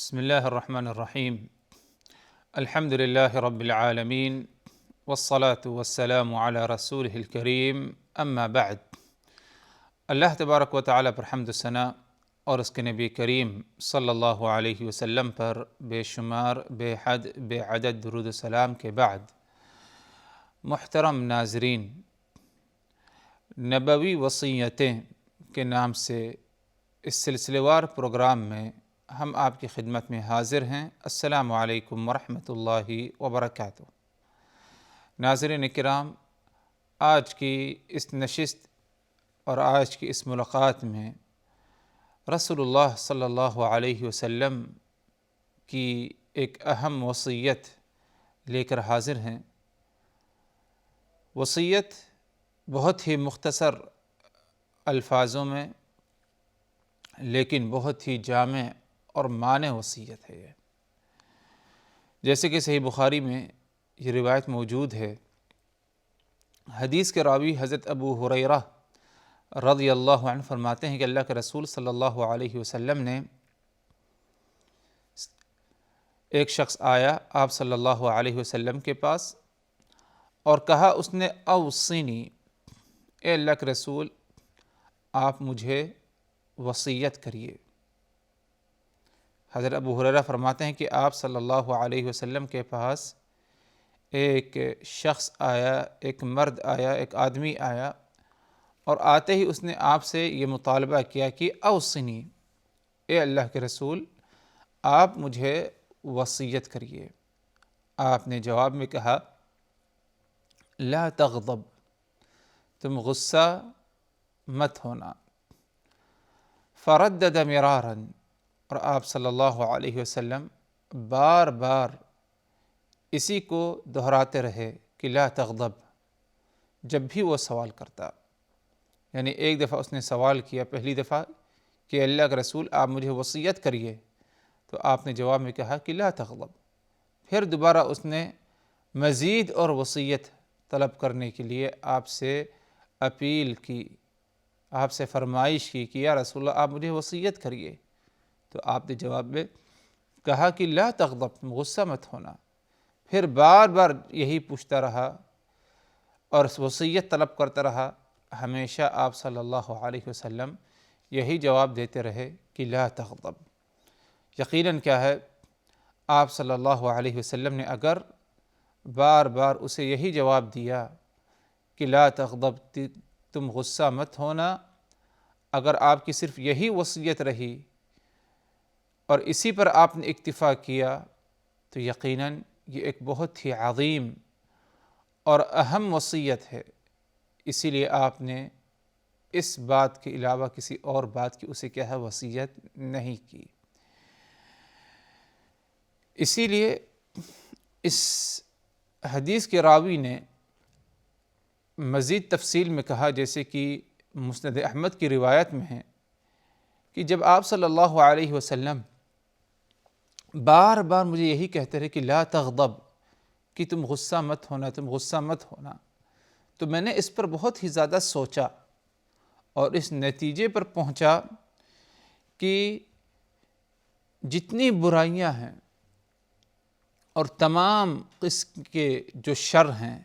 بسم الله الرحمن الرحیم الحمد لله رب العالمین والصلاة والسلام علی رسولہ الکریم اما بعد۔ اللہ تبارک و تعالیٰ پر حمد و ثنا اور اس کے نبی کریم صلی اللہ علیہ وسلم پر بے شمار بے حد بے عدد درود و سلام کے بعد، محترم ناظرین، نبوی وصیتیں کے نام سے اس سلسلے وار پروگرام میں ہم آپ کی خدمت میں حاضر ہیں۔ السلام علیکم ورحمۃ اللہ وبرکاتہ۔ ناظرین کرام، آج کی اس نشست اور آج کی اس ملاقات میں رسول اللہ صلی اللہ علیہ وسلم کی ایک اہم وصیت لے کر حاضر ہیں۔ وصیت بہت ہی مختصر الفاظوں میں لیکن بہت ہی جامع اور معنی وصیت ہے یہ۔ جیسے کہ صحیح بخاری میں یہ روایت موجود ہے، حدیث کے راوی حضرت ابو ہریرہ رضی اللہ عنہ فرماتے ہیں کہ اللہ کے رسول صلی اللہ علیہ وسلم نے ایک شخص آیا آپ صلی اللہ علیہ وسلم کے پاس اور کہا، اس نے اوصنی، اے اللہ کے رسول آپ مجھے وصیت کریے۔ حضرت ابو ہریرہ فرماتے ہیں کہ آپ صلی اللہ علیہ وسلم کے پاس ایک شخص آیا، ایک مرد آیا، ایک آدمی آیا، اور آتے ہی اس نے آپ سے یہ مطالبہ کیا کہ اوصنی، اے اللہ کے رسول آپ مجھے وصیت کریے۔ آپ نے جواب میں کہا، لا تغضب، تم غصہ مت ہونا۔ فردد مرارا، اور آپ صلی اللہ علیہ وسلم بار بار اسی کو دہراتے رہے کہ لا تغضب، جب بھی وہ سوال کرتا۔ یعنی ایک دفعہ اس نے سوال کیا، پہلی دفعہ کہ اللہ کے رسول آپ مجھے وصیت کریے، تو آپ نے جواب میں کہا کہ لا تغضب۔ پھر دوبارہ اس نے مزید اور وصیت طلب کرنے کے لیے آپ سے اپیل کی، آپ سے فرمائش کی کہ یا رسول اللہ آپ مجھے وصیت کریے، تو آپ نے جواب میں کہا کہ لا تغضب، غصہ مت ہونا۔ پھر بار بار یہی پوچھتا رہا اور وصیت طلب کرتا رہا۔ ہمیشہ آپ صلی اللہ علیہ وسلم یہی جواب دیتے رہے کہ لا تغضب۔ یقیناً کیا ہے، آپ صلی اللہ علیہ وسلم نے اگر بار بار اسے یہی جواب دیا کہ لا تغضب، تم غصہ مت ہونا، اگر آپ کی صرف یہی وصیت رہی اور اسی پر آپ نے اکتفا کیا، تو یقیناً یہ ایک بہت ہی عظیم اور اہم وصیت ہے۔ اسی لیے آپ نے اس بات کے علاوہ کسی اور بات کی اسے کیا ہے وصیت نہیں کی۔ اسی لیے اس حدیث کے راوی نے مزید تفصیل میں کہا، جیسے کہ مسند احمد کی روایت میں ہے کہ جب آپ صلی اللہ علیہ وسلم بار بار مجھے یہی کہتے رہے کہ لا تغضب، کہ تم غصہ مت ہونا، تم غصہ مت ہونا، تو میں نے اس پر بہت ہی زیادہ سوچا اور اس نتیجے پر پہنچا کہ جتنی برائیاں ہیں اور تمام قسم کے جو شر ہیں،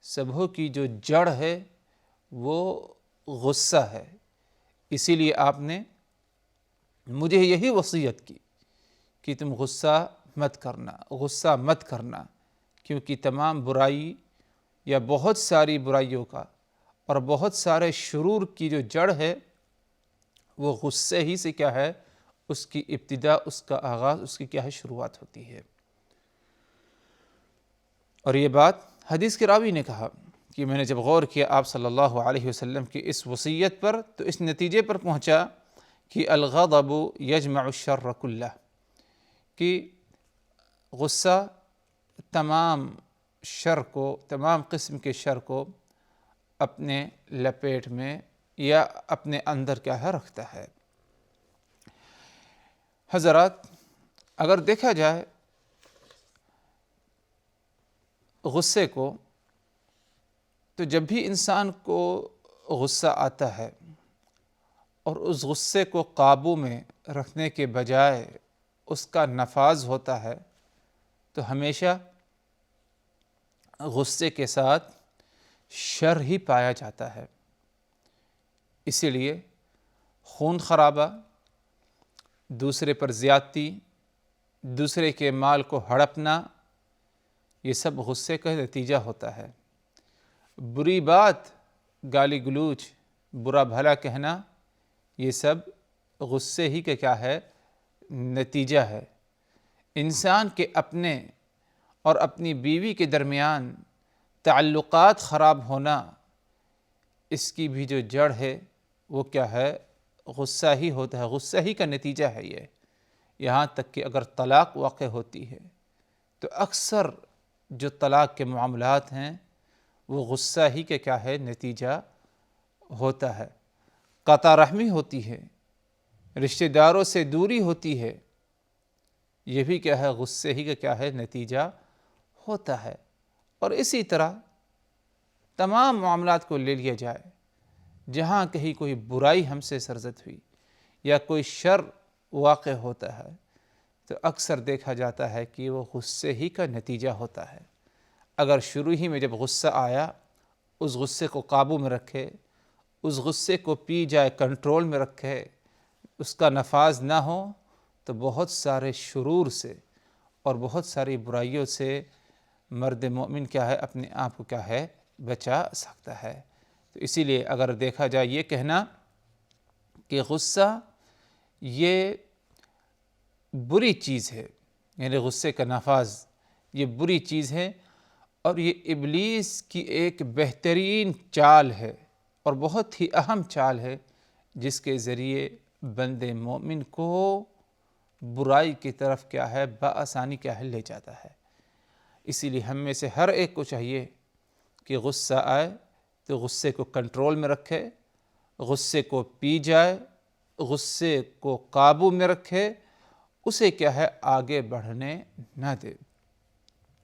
سبھوں کی جو جڑ ہے وہ غصہ ہے۔ اسی لیے آپ نے مجھے یہی وصیت کی کہ تم غصہ مت کرنا، کیونکہ تمام برائی یا بہت ساری برائیوں کا اور بہت سارے شرور کی جو جڑ ہے وہ غصے ہی سے کیا ہے، اس کی ابتدا، اس کا آغاز، اس کی کیا ہے شروعات ہوتی ہے۔ اور یہ بات حدیث کے راوی نے کہا کہ میں نے جب غور کیا آپ صلی اللہ علیہ وسلم کی اس وصیت پر، تو اس نتیجے پر پہنچا کہ الغضب یجمع الشر کلہ، کہ غصہ تمام شر کو، تمام قسم کے شر کو اپنے لپیٹ میں یا اپنے اندر کیا ہے رکھتا ہے۔ حضرات، اگر دیکھا جائے غصے کو، تو جب بھی انسان کو غصہ آتا ہے اور اس غصے کو قابو میں رکھنے کے بجائے اس کا نفاذ ہوتا ہے تو ہمیشہ غصے کے ساتھ شر ہی پایا جاتا ہے۔ اسی لیے خون خرابہ، دوسرے پر زیادتی، دوسرے کے مال کو ہڑپنا، یہ سب غصے کا نتیجہ ہوتا ہے۔ بری بات، گالی گلوچ، برا بھلا کہنا، یہ سب غصے ہی کا کیا ہے؟ نتیجہ ہے۔ انسان کے اپنے اور اپنی بیوی کے درمیان تعلقات خراب ہونا، اس کی بھی جو جڑ ہے وہ کیا ہے؟ غصہ ہی ہوتا ہے، غصہ ہی کا نتیجہ ہے یہ۔ یہاں تک کہ اگر طلاق واقع ہوتی ہے تو اکثر جو طلاق کے معاملات ہیں وہ غصہ ہی کے کیا ہے؟ نتیجہ ہوتا ہے۔ قطع رحمی ہوتی ہے، رشتہ داروں سے دوری ہوتی ہے، یہ بھی کیا ہے؟ غصے ہی کا کیا ہے؟ نتیجہ ہوتا ہے۔ اور اسی طرح تمام معاملات کو لے لیا جائے، جہاں کہیں کوئی برائی ہم سے سرزد ہوئی یا کوئی شر واقع ہوتا ہے تو اکثر دیکھا جاتا ہے کہ وہ غصے ہی کا نتیجہ ہوتا ہے۔ اگر شروع ہی میں جب غصہ آیا، اس غصے کو قابو میں رکھے، اس غصے کو پی جائے، کنٹرول میں رکھے، اس کا نفاذ نہ ہو تو بہت سارے شرور سے اور بہت ساری برائیوں سے مرد مومن کیا ہے؟ اپنے آپ کو کیا ہے؟ بچا سکتا ہے۔ تو اسی لیے اگر دیکھا جائے یہ کہنا کہ غصہ یہ بری چیز ہے، یعنی غصے کا نفاذ یہ بری چیز ہے اور یہ ابلیس کی ایک بہترین چال ہے اور بہت ہی اہم چال ہے، جس کے ذریعے بند مومن کو برائی کی طرف کیا ہے؟ بآسانی کیا ہے؟ لے جاتا ہے۔ اسی لیے ہم میں سے ہر ایک کو چاہیے کہ غصہ آئے تو غصے کو کنٹرول میں رکھے، غصے کو پی جائے، غصے کو قابو میں رکھے، اسے کیا ہے؟ آگے بڑھنے نہ دے۔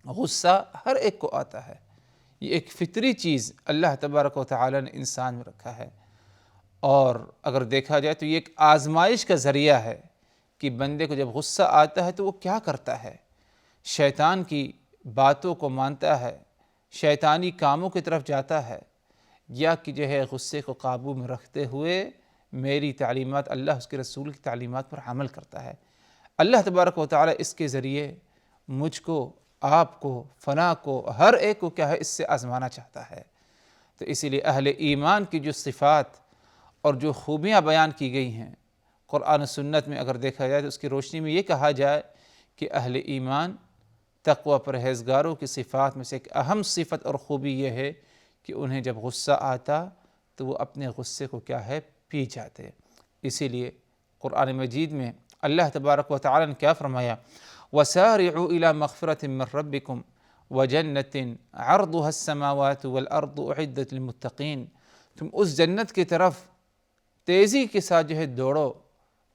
غصہ ہر ایک کو آتا ہے، یہ ایک فطری چیز اللہ تبارک و تعالی نے انسان میں رکھا ہے، اور اگر دیکھا جائے تو یہ ایک آزمائش کا ذریعہ ہے کہ بندے کو جب غصہ آتا ہے تو وہ کیا کرتا ہے؟ شیطان کی باتوں کو مانتا ہے، شیطانی کاموں کی طرف جاتا ہے، یا کہ جو ہے غصے کو قابو میں رکھتے ہوئے میری تعلیمات، اللہ اس کے رسول کی تعلیمات پر عمل کرتا ہے۔ اللہ تبارک و تعالی اس کے ذریعے مجھ کو، آپ کو، فنا کو، ہر ایک کو کیا ہے؟ اس سے آزمانا چاہتا ہے۔ تو اسی لیے اہل ایمان کی جو صفات اور جو خوبیاں بیان کی گئی ہیں قرآن و سنت میں، اگر دیکھا جائے تو اس کی روشنی میں یہ کہا جائے کہ اہل ایمان تقوی پرہیزگاروں کی صفات میں سے ایک اہم صفت اور خوبی یہ ہے کہ انہیں جب غصہ آتا تو وہ اپنے غصے کو کیا ہے؟ پی جاتے۔ اسی لیے قرآن مجید میں اللہ تبارک و تعالی نے کیا فرمایا؟ وَسَارِعُوا إِلَى مَغْفِرَةٍ مِّن رَبِّكُمْ وَجَنَّةٍ عَرْضُهَا السَّمَاوَاتُ وَالْأَرْضُ أُعِدَّتْ لِلْمُتَّقِينَ، تم اس جنت کی طرف تیزی کے ساتھ جو ہے دوڑو،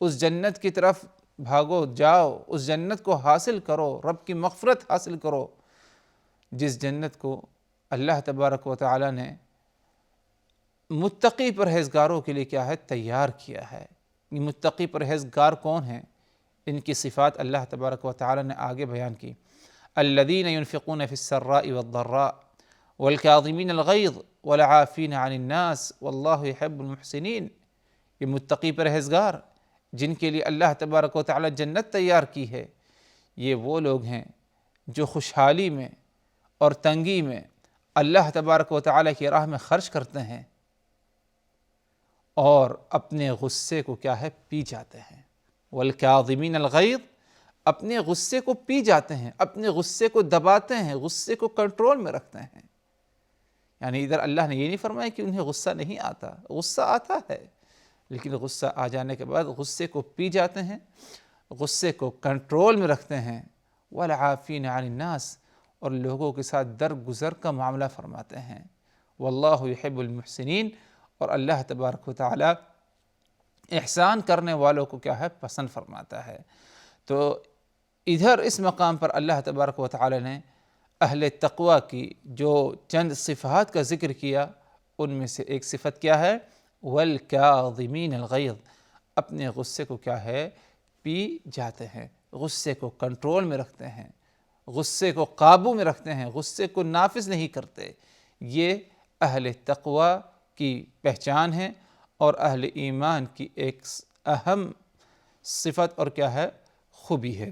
اس جنت کی طرف بھاگو، جاؤ، اس جنت کو حاصل کرو، رب کی مغفرت حاصل کرو، جس جنت کو اللہ تبارک و تعالی نے متقی پرہیزگاروں کے لیے کیا ہے؟ تیار کیا ہے۔ یہ متقی پرہیزگار کون ہیں؟ ان کی صفات اللہ تبارک و تعالی نے آگے بیان کی۔ الذین ينفقون فی السراء والضراء والکاظمین الغیظ والعافین عن الناس واللہ یحب المحسنین۔ یہ متقی پرہیزگار جن کے لیے اللہ تبارک و تعالی جنت تیار کی ہے، یہ وہ لوگ ہیں جو خوشحالی میں اور تنگی میں اللہ تبارک و تعالی کی راہ میں خرچ کرتے ہیں اور اپنے غصے کو کیا ہے؟ پی جاتے ہیں۔ والکاظمین الغیظ، اپنے غصے کو پی جاتے ہیں، اپنے غصے کو دباتے ہیں، غصے کو کنٹرول میں رکھتے ہیں۔ یعنی ادھر اللہ نے یہ نہیں فرمایا کہ انہیں غصہ نہیں آتا، غصہ آتا ہے، لیکن غصہ آ جانے کے بعد غصے کو پی جاتے ہیں، غصے کو کنٹرول میں رکھتے ہیں۔ والعافین عن الناس، اور لوگوں کے ساتھ درگزر کا معاملہ فرماتے ہیں۔ واللہ یحب المحسنین، اور اللہ تبارک و تعالی احسان کرنے والوں کو کیا ہے؟ پسند فرماتا ہے۔ تو ادھر اس مقام پر اللہ تبارک و تعالی نے اہل تقوی کی جو چند صفات کا ذکر کیا، ان میں سے ایک صفت کیا ہے؟ والکاظمین الغیظ، اپنے غصے کو کیا ہے؟ پی جاتے ہیں۔ غصے کو کنٹرول میں رکھتے ہیں، غصے کو قابو میں رکھتے ہیں، غصے کو نافذ نہیں کرتے، یہ اہل تقوی کی پہچان ہے اور اہل ایمان کی ایک اہم صفت اور کیا ہے، خوبی ہے۔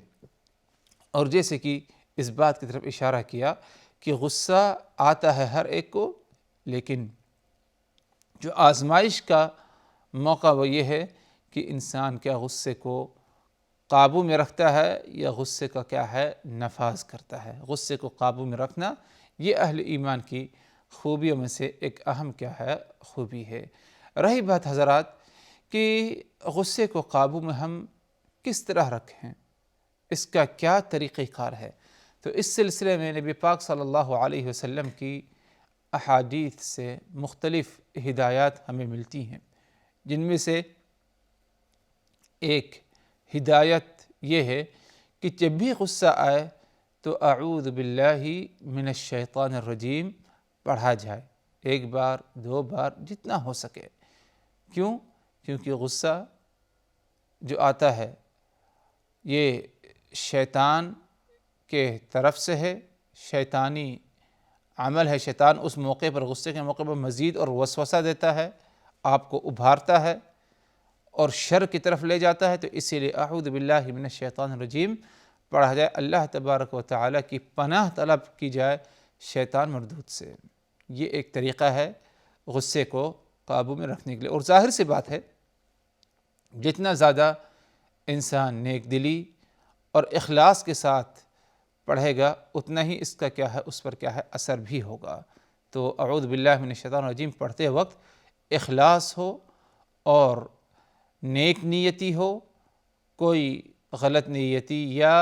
اور جیسے کہ اس بات کی طرف اشارہ کیا کہ غصہ آتا ہے ہر ایک کو، لیکن جو آزمائش کا موقع وہ یہ ہے کہ انسان کیا غصے کو قابو میں رکھتا ہے یا غصے کا کیا ہے، نفاذ کرتا ہے۔ غصے کو قابو میں رکھنا یہ اہل ایمان کی خوبیوں میں سے ایک اہم کیا ہے، خوبی ہے۔ رہی بات حضرات کہ غصے کو قابو میں ہم کس طرح رکھیں، اس کا کیا طریقہ کار ہے، تو اس سلسلے میں نبی پاک صلی اللہ علیہ وسلم کی احادیث سے مختلف ہدایات ہمیں ملتی ہیں، جن میں سے ایک ہدایت یہ ہے کہ جب بھی غصہ آئے تو اعوذ باللہ من الشیطان الرجیم پڑھا جائے، ایک بار 2 بار جتنا ہو سکے۔ کیوں؟ کیونکہ غصہ جو آتا ہے یہ شیطان کے طرف سے ہے، شیطانی عمل ہے۔ شیطان اس موقع پر، غصے کے موقع پر مزید اور وسوسہ دیتا ہے، آپ کو ابھارتا ہے اور شر کی طرف لے جاتا ہے، تو اسی لیے اعوذ باللہ من الشیطان الرجیم پڑھا جائے، اللہ تبارک و تعالیٰ کی پناہ طلب کی جائے شیطان مردود سے۔ یہ ایک طریقہ ہے غصے کو قابو میں رکھنے کے لیے۔ اور ظاہر سی بات ہے جتنا زیادہ انسان نیک دلی اور اخلاص کے ساتھ پڑھے گا اتنا ہی اس کا کیا ہے، اس پر کیا ہے، اثر بھی ہوگا۔ تو اعوذ باللہ من الشیطان الرجیم پڑھتے وقت اخلاص ہو اور نیک نیتی ہو، کوئی غلط نیتی یا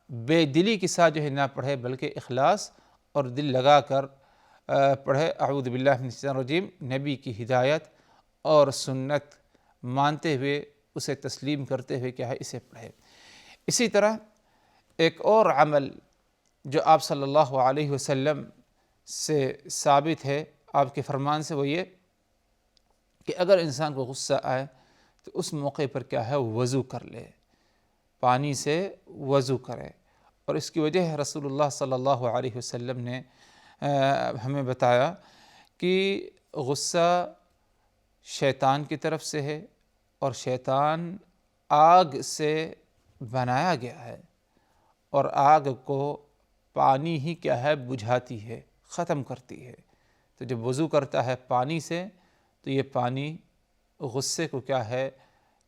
بے دلی کے ساتھ جو ہے نہ پڑھے، بلکہ اخلاص اور دل لگا کر پڑھے اعوذ باللہ من الشیطان الرجیم، نبی کی ہدایت اور سنت مانتے ہوئے، اسے تسلیم کرتے ہوئے کیا ہے، اسے پڑھے۔ اسی طرح ایک اور عمل جو آپ صلی اللہ علیہ وسلم سے ثابت ہے، آپ کے فرمان سے، وہ یہ کہ اگر انسان کو غصہ آئے تو اس موقع پر کیا ہے، وضو کر لے، پانی سے وضو کرے۔ اور اس کی وجہ ہے رسول اللہ صلی اللہ علیہ وسلم نے ہمیں بتایا کہ غصہ شیطان کی طرف سے ہے اور شیطان آگ سے بنایا گیا ہے، اور آگ کو پانی ہی کیا ہے، بجھاتی ہے، ختم کرتی ہے۔ تو جب وضو کرتا ہے پانی سے تو یہ پانی غصے کو کیا ہے،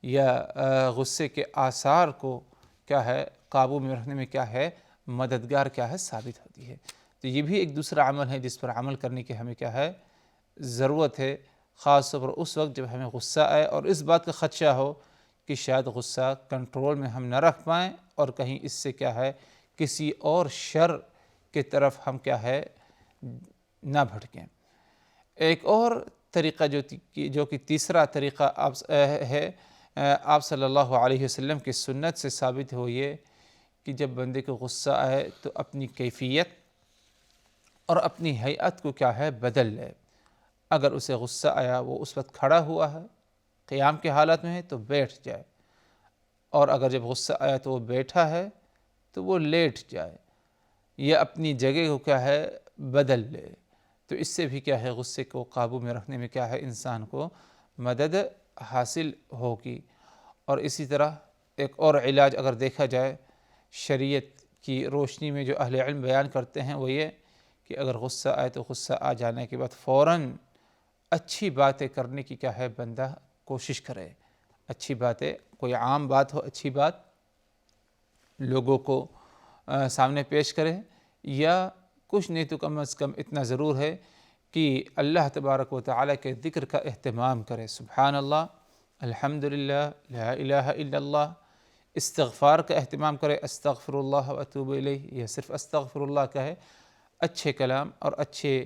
یا غصے کے آثار کو کیا ہے، قابو میں رکھنے میں کیا ہے، مددگار کیا ہے، ثابت ہوتی ہے۔ تو یہ بھی ایک دوسرا عمل ہے جس پر عمل کرنے کی ہمیں کیا ہے، ضرورت ہے، خاص طور پر اس وقت جب ہمیں غصہ آئے اور اس بات کا خدشہ ہو کہ شاید غصہ کنٹرول میں ہم نہ رکھ پائیں اور کہیں اس سے کیا ہے، کسی اور شر کی طرف ہم کیا ہے، نہ بھٹکیں۔ ایک اور طریقہ جو کہ تیسرا طریقہ ہے آپ صلی اللہ علیہ وسلم کی سنت سے ثابت ہو، یہ کہ جب بندے کو غصہ آئے تو اپنی کیفیت اور اپنی ہیئت کو کیا ہے، بدل لے۔ اگر اسے غصہ آیا، وہ اس وقت کھڑا ہوا ہے، قیام کے حالت میں ہے، تو بیٹھ جائے، اور اگر جب غصہ آیا تو وہ بیٹھا ہے تو وہ لیٹ جائے، یا اپنی جگہ کو کیا ہے، بدل لے۔ تو اس سے بھی کیا ہے، غصے کو قابو میں رکھنے میں کیا ہے، انسان کو مدد حاصل ہوگی۔ اور اسی طرح ایک اور علاج اگر دیکھا جائے شریعت کی روشنی میں جو اہل علم بیان کرتے ہیں، وہ یہ کہ اگر غصہ آئے تو غصہ آ جانے کے بعد فوراً اچھی باتیں کرنے کی کیا ہے، بندہ کوشش کرے۔ اچھی باتیں، کوئی عام بات ہو، اچھی بات لوگوں کو سامنے پیش کرے، یا کچھ نہیں تو کم از کم اتنا ضرور ہے کہ اللہ تبارک و تعالیٰ کے ذکر کا اہتمام کرے، سبحان اللہ، الحمدللہ، لا الہ الا اللہ، استغفار کا اہتمام کرے، استغفر اللہ و اتوب الیہ، یا صرف استغفر اللہ کہے، اچھے کلام اور اچھے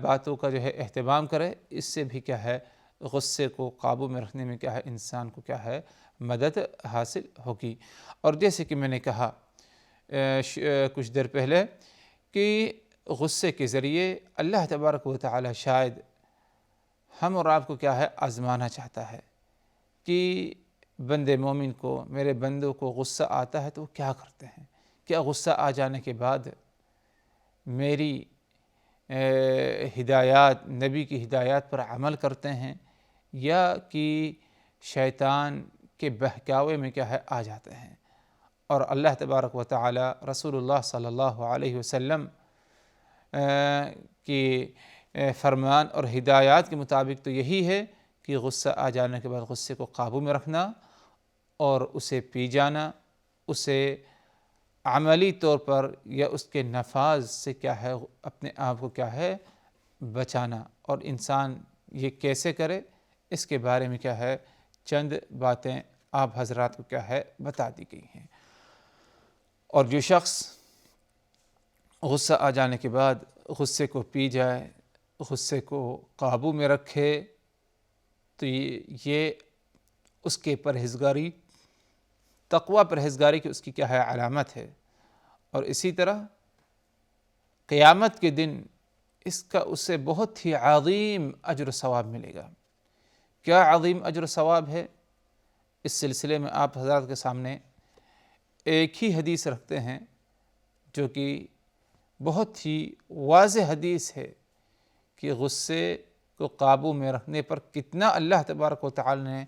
باتوں کا جو ہے اہتمام کرے۔ اس سے بھی کیا ہے، غصے کو قابو میں رکھنے میں کیا ہے، انسان کو کیا ہے، مدد حاصل ہوگی۔ اور جیسے کہ میں نے کہا کچھ دیر پہلے کہ غصے کے ذریعے اللہ تبارک و تعالی شاید ہم اور آپ کو کیا ہے، آزمانا چاہتا ہے کہ بندے مومن کو، میرے بندوں کو غصہ آتا ہے تو وہ کیا کرتے ہیں؟ کیا غصہ آ جانے کے بعد میری ہدایات، نبی کی ہدایات پر عمل کرتے ہیں، یا کہ شیطان کے بہکاوے میں کیا ہے آ جاتے ہیں؟ اور اللہ تبارک و تعالی، رسول اللہ صلی اللہ علیہ وسلم کی فرمان اور ہدایات کے مطابق تو یہی ہے کہ غصہ آ جانے کے بعد غصے کو قابو میں رکھنا اور اسے پی جانا، اسے عملی طور پر یا اس کے نفاذ سے کیا ہے اپنے آپ کو کیا ہے بچانا۔ اور انسان یہ کیسے کرے، اس کے بارے میں کیا ہے چند باتیں آپ حضرات کو کیا ہے بتا دی گئی ہیں۔ اور جو شخص غصہ آ جانے کے بعد غصے کو پی جائے، غصے کو قابو میں رکھے، تو یہ اس کے پرہیزگاری، تقوی پرہیزگاری کی اس کی کیا ہے علامت ہے۔ اور اسی طرح قیامت کے دن اس کا اسے بہت ہی عظیم اجر و ثواب ملے گا۔ کیا عظیم اجر و ثواب ہے؟ اس سلسلے میں آپ حضرات کے سامنے ایک ہی حدیث رکھتے ہیں جو کہ بہت ہی واضح حدیث ہے کہ غصے کو قابو میں رکھنے پر کتنا اللہ تبارک و تعالی نے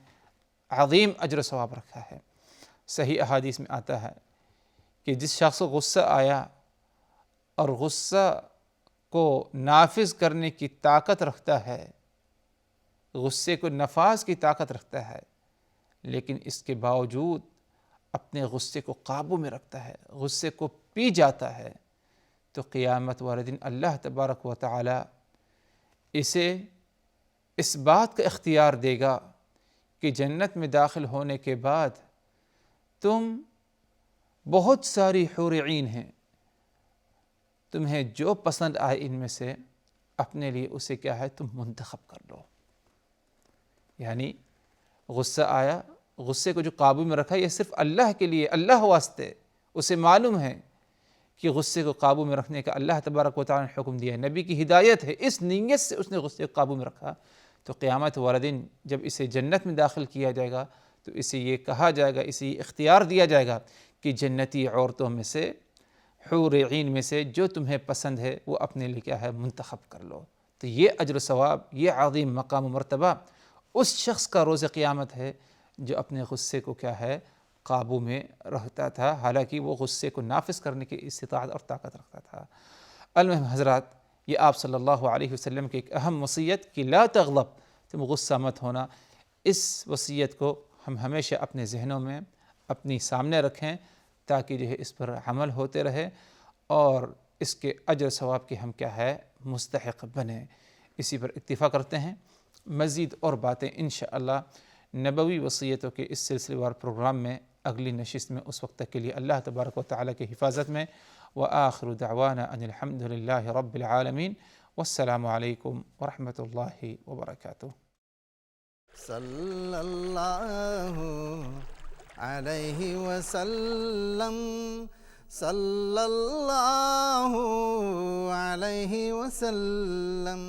عظیم اجر و ثواب رکھا ہے۔ صحیح احادیث میں آتا ہے کہ جس شخص کو غصہ آیا اور غصہ کو نافذ کرنے کی طاقت رکھتا ہے، غصے کو نفاذ کی طاقت رکھتا ہے، لیکن اس کے باوجود اپنے غصے کو قابو میں رکھتا ہے، غصے کو پی جاتا ہے، تو قیامت والے دن اللہ تبارک و تعالی اسے اس بات کا اختیار دے گا کہ جنت میں داخل ہونے کے بعد تم بہت ساری حور عین ہیں، تمہیں جو پسند آئے ان میں سے اپنے لیے اسے کیا ہے تم منتخب کر لو۔ یعنی غصہ آیا، غصے کو جو قابو میں رکھا یہ صرف اللہ کے لیے، اللہ واسطے، اسے معلوم ہے کہ غصے کو قابو میں رکھنے کا اللہ تبارک و تعالی نے حکم دیا ہے، نبی کی ہدایت ہے، اس نیت سے اس نے غصے کو قابو میں رکھا۔ تو قیامت والے دن جب اسے جنت میں داخل کیا جائے گا تو اسے یہ کہا جائے گا، اسے یہ اختیار دیا جائے گا کہ جنتی عورتوں میں سے، حور عین میں سے جو تمہیں پسند ہے وہ اپنے لیے کیا ہے منتخب کر لو۔ تو یہ اجر و ثواب، یہ عظیم مقام و مرتبہ اس شخص کا روز قیامت ہے جو اپنے غصے کو کیا ہے قابو میں رکھتا تھا، حالانکہ وہ غصے کو نافذ کرنے کی استطاعت اور طاقت رکھتا تھا۔ المہم حضرات، یہ آپ صلی اللہ علیہ وسلم کی ایک اہم وصیت کہ لا تغضب، تم غصہ مت ہونا، اس وصیت کو ہم ہمیشہ اپنے ذہنوں میں اپنی سامنے رکھیں تاکہ جو ہے اس پر عمل ہوتے رہے اور اس کے اجر ثواب کے ہم کیا ہے مستحق بنیں۔ اسی پر اکتفا کرتے ہیں، مزید اور باتیں انشاءاللہ نبوی وصیتوں کے اس سلسلے وار پروگرام میں اگلی نشست میں، اس وقت تک کے لیے اللہ تبارک و تعالی کی حفاظت میں، وآخر دعوانا ان الحمد للہ رب العالمین، والسلام علیکم ورحمۃ اللہ وبرکاتہ۔ صلی اللہ علیہ وسلم، صلی اللہ علیہ وسلم۔